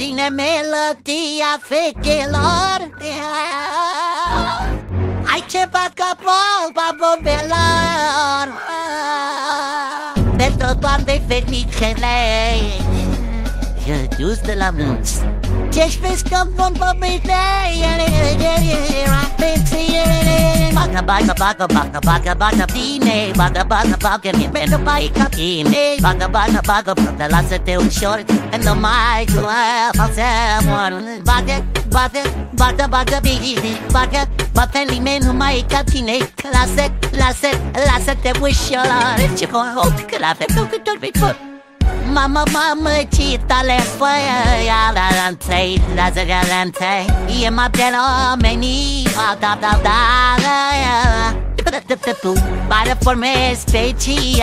tine melodia fetelor. Ai ceva ca polpa bombelor pentru toate feticele dus de la munți. Ce-și vezi că vom pomite. Bagă bine, bagă nimeni nu mai ca tine. Bagă, lasă-te ușor, nu mai tu false amor. Bagă bine, bagă nimeni nu mai ca tine. Lasă-te ușor. Ce pot că la fel că tot pot. Mama, ce tale fue ya la galante y ma piano meni da para forme special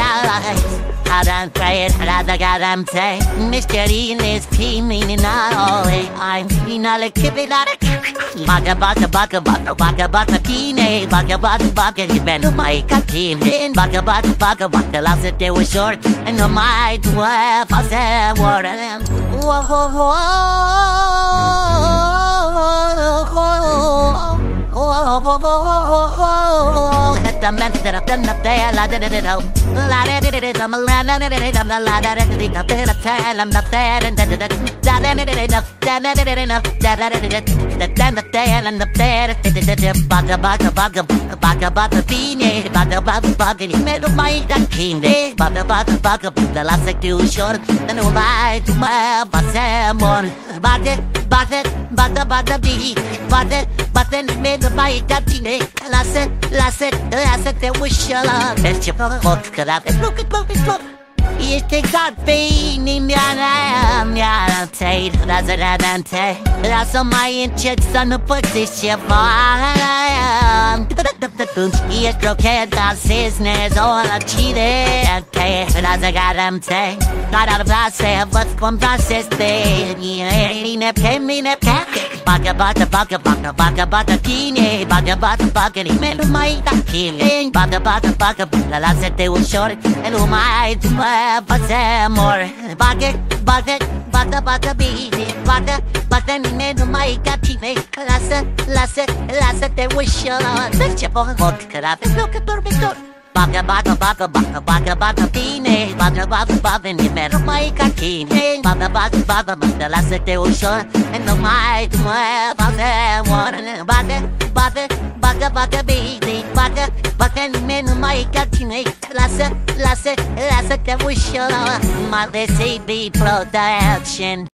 Adan traer la galante mystery is piming in all I'm finale kibidare Baga pine baga ben my katin baga last day was short and no my to pass the water Baga pine baga me my king baga the last too short and no my to my pass more baga beat but then made the bike that tine lasă te ușala ce pot că la look Este ca bine mi-a tăit razăradante Lasă mai încet să nu pățiți ceva Ești crochet, dansezi, nezola cine Te razăradante Dar ar vrea să văd cum dansezi Mine pe Bagă tine Bagă nimeni nu mai da tine Bagă lasă-te ușor Nu mai tu mă faci amor Bagă bine Bagă nimeni nu mai ca tine Lasă-te ușor Ce pot că la fel că dormitor Bagă bine Bagă nimeni nu mai ca tine Bagă lasă-te ușor Nu mai tu mă faci amor Bagă bine Bagă nimeni nu mai ca tine Lasă-te ușor My Production